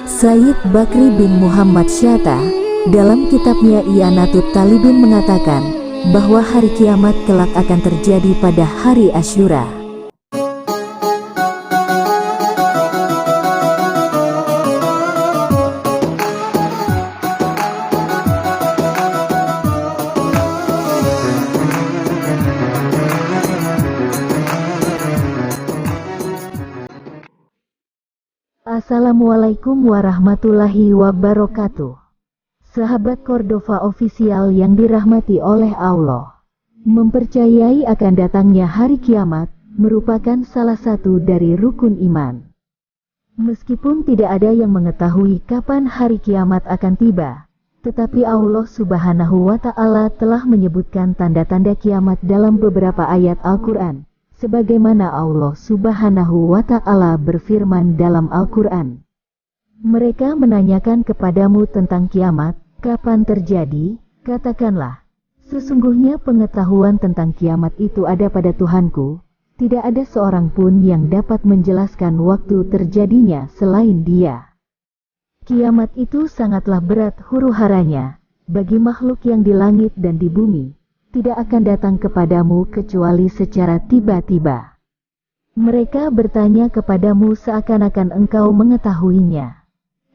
Sayyid Bakri bin Muhammad Syatta, dalam kitabnya I'anatut Talibin mengatakan, bahwa hari kiamat kelak akan terjadi pada hari Asyura. Assalamualaikum warahmatullahi wabarakatuh. Sahabat Cordova Official yang dirahmati oleh Allah, mempercayai akan datangnya hari kiamat merupakan salah satu dari rukun iman. Meskipun tidak ada yang mengetahui kapan hari kiamat akan tiba, tetapi Allah Subhanahu wa Ta'ala telah menyebutkan tanda-tanda kiamat dalam beberapa ayat Al-Quran, sebagaimana Allah Subhanahu wa Ta'ala berfirman dalam Al-Quran. Mereka menanyakan kepadamu tentang kiamat, kapan terjadi? Katakanlah, sesungguhnya pengetahuan tentang kiamat itu ada pada Tuhanku, tidak ada seorang pun yang dapat menjelaskan waktu terjadinya selain Dia. Kiamat itu sangatlah berat huru-haranya, bagi makhluk yang di langit dan di bumi, tidak akan datang kepadamu kecuali secara tiba-tiba. Mereka bertanya kepadamu seakan-akan engkau mengetahuinya.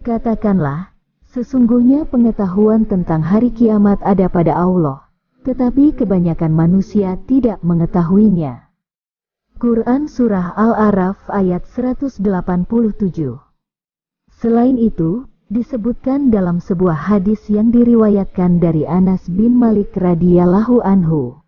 Katakanlah, sesungguhnya pengetahuan tentang hari kiamat ada pada Allah, tetapi kebanyakan manusia tidak mengetahuinya. Quran Surah Al-A'raf ayat 187. Selain itu, disebutkan dalam sebuah hadis yang diriwayatkan dari Anas bin Malik radhiyallahu anhu.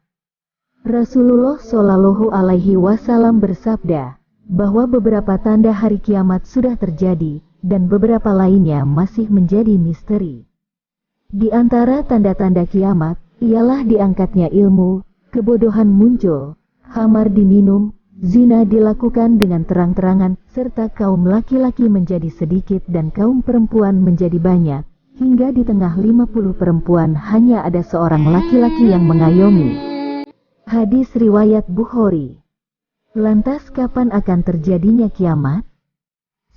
Rasulullah Shallallahu alaihi wasallam bersabda, bahwa beberapa tanda hari kiamat sudah terjadi, dan beberapa lainnya masih menjadi misteri. Di antara tanda-tanda kiamat, ialah diangkatnya ilmu, kebodohan muncul, khamar diminum, zina dilakukan dengan terang-terangan, serta kaum laki-laki menjadi sedikit dan kaum perempuan menjadi banyak, hingga di tengah 50 perempuan hanya ada seorang laki-laki yang mengayomi. Hadis riwayat Bukhari. Lantas kapan akan terjadinya kiamat?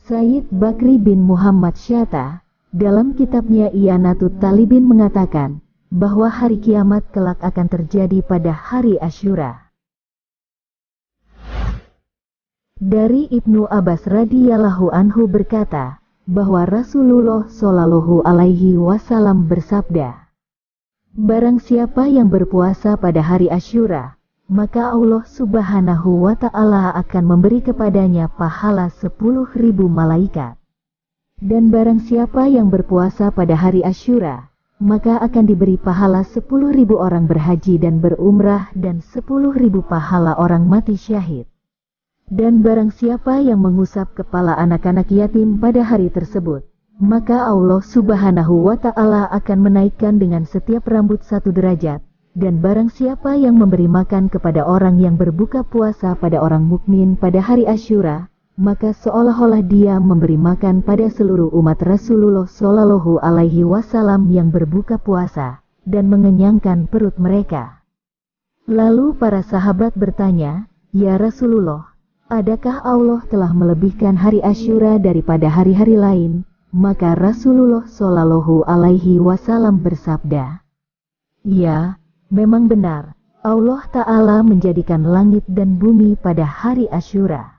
Sayyid Bakri bin Muhammad Syatta, dalam kitabnya I'anatut Talibin mengatakan, bahwa hari kiamat kelak akan terjadi pada hari Asyura. Dari Ibnu Abbas radhiyallahu anhu berkata, bahwa Rasulullah Shallallahu alaihi wasallam bersabda, barang siapa yang berpuasa pada hari Asyura, maka Allah Subhanahu wa Ta'ala akan memberi kepadanya pahala 10.000 malaikat. Dan barang siapa yang berpuasa pada hari Asyura, maka akan diberi pahala 10.000 orang berhaji dan berumrah dan 10.000 pahala orang mati syahid. Dan barang siapa yang mengusap kepala anak-anak yatim pada hari tersebut, maka Allah Subhanahu wa Ta'ala akan menaikkan dengan setiap rambut 1 derajat. Dan barang siapa yang memberi makan kepada orang yang berbuka puasa pada orang mukmin pada hari Asyura, maka seolah-olah dia memberi makan pada seluruh umat Rasulullah Shallallahu alaihi wasallam yang berbuka puasa, dan mengenyangkan perut mereka. Lalu para sahabat bertanya, ya Rasulullah, adakah Allah telah melebihkan hari Asyura daripada hari-hari lain? Maka Rasulullah Shallallahu alaihi wasallam bersabda, ya, memang benar, Allah Ta'ala menjadikan langit dan bumi pada hari Asyura.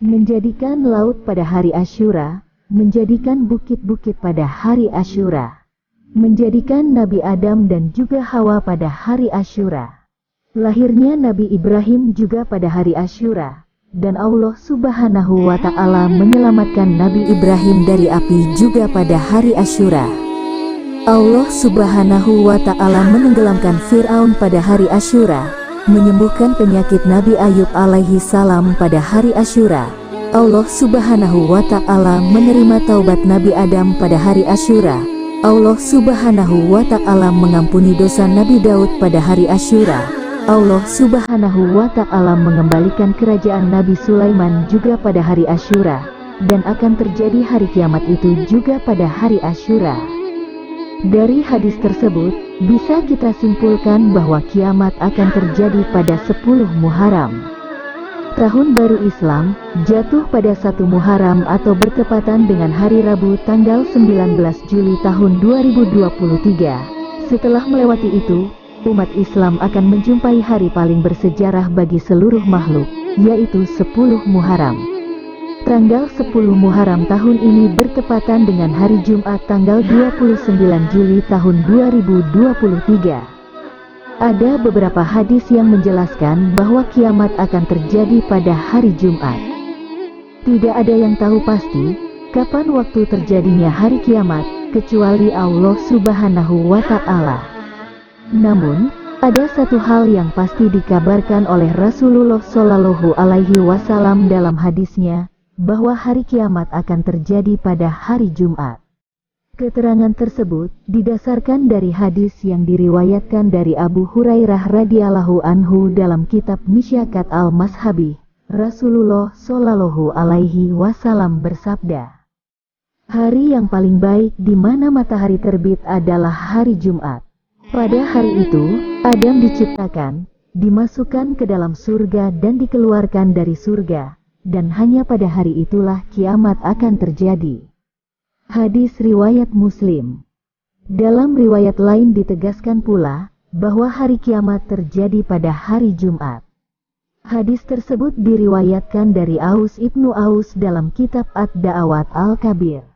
Menjadikan laut pada hari Asyura, menjadikan bukit-bukit pada hari Asyura. Menjadikan Nabi Adam dan juga Hawa pada hari Asyura. Lahirnya Nabi Ibrahim juga pada hari Asyura. Dan Allah Subhanahu wa Ta'ala menyelamatkan Nabi Ibrahim dari api juga pada hari Asyura. Allah Subhanahu wa Ta'ala menenggelamkan Fir'aun pada hari Asyura, menyembuhkan penyakit Nabi Ayub alaihi salam pada hari Asyura. Allah Subhanahu wa Ta'ala menerima taubat Nabi Adam pada hari Asyura. Allah Subhanahu wa Ta'ala mengampuni dosa Nabi Daud pada hari Asyura. Allah Subhanahu wa Ta'ala mengembalikan kerajaan Nabi Sulaiman juga pada hari Asyura, dan akan terjadi hari kiamat itu juga pada hari Asyura. Dari hadis tersebut, bisa kita simpulkan bahwa kiamat akan terjadi pada 10 Muharram. Tahun Baru Islam jatuh pada 1 Muharram atau bertepatan dengan hari Rabu tanggal 19 Juli tahun 2023. Setelah melewati itu, umat Islam akan menjumpai hari paling bersejarah bagi seluruh makhluk, yaitu 10 Muharram. Tanggal 10 Muharram tahun ini bertepatan dengan hari Jumat tanggal 29 Juli tahun 2023. Ada beberapa hadis yang menjelaskan bahwa kiamat akan terjadi pada hari Jumat. Tidak ada yang tahu pasti kapan waktu terjadinya hari kiamat, kecuali Allah Subhanahu wa Ta'ala. Namun, ada satu hal yang pasti dikabarkan oleh Rasulullah Shallallahu Alaihi Wasallam dalam hadisnya, bahwa hari kiamat akan terjadi pada hari Jumat. Keterangan tersebut didasarkan dari hadis yang diriwayatkan dari Abu Hurairah radhiyallahu anhu dalam kitab Misyakat al-Mashabi. Rasulullah Shallallahu Alaihi Wasallam bersabda, hari yang paling baik di mana matahari terbit adalah hari Jumat. Pada hari itu, Adam diciptakan, dimasukkan ke dalam surga dan dikeluarkan dari surga, dan hanya pada hari itulah kiamat akan terjadi. Hadis riwayat Muslim. Dalam riwayat lain ditegaskan pula bahwa hari kiamat terjadi pada hari Jumat. Hadis tersebut diriwayatkan dari Aus ibnu Aus dalam kitab Ad-Da'awat Al-Kabir.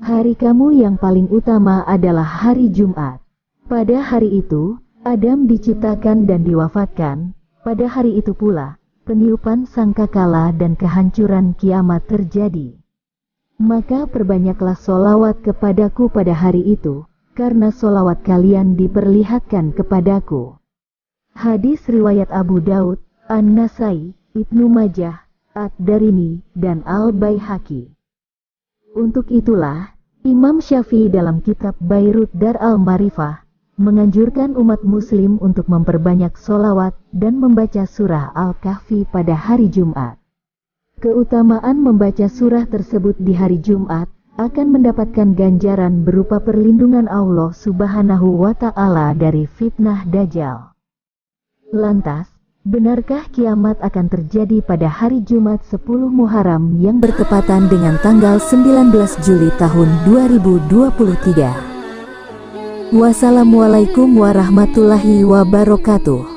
Hari kamu yang paling utama adalah hari Jumat. Pada hari itu, Adam diciptakan dan diwafatkan. Pada hari itu pula, peniupan sangkakala dan kehancuran kiamat terjadi. Maka perbanyaklah sholawat kepadaku pada hari itu, karena sholawat kalian diperlihatkan kepadaku. Hadis riwayat Abu Daud, An-Nasai, Ibnu Majah, Ad-Darimi, dan Al-Baihaqi. Untuk itulah, Imam Syafi'i dalam kitab Bayrut Dar al-Marifah, menganjurkan umat muslim untuk memperbanyak sholawat dan membaca surah Al-Kahfi pada hari Jumat. Keutamaan membaca surah tersebut di hari Jumat akan mendapatkan ganjaran berupa perlindungan Allah Subhanahu wa Ta'ala dari fitnah Dajjal. Lantas, benarkah kiamat akan terjadi pada hari Jumat 10 Muharram yang bertepatan dengan tanggal 19 Juli tahun 2023? Wassalamualaikum warahmatullahi wabarakatuh.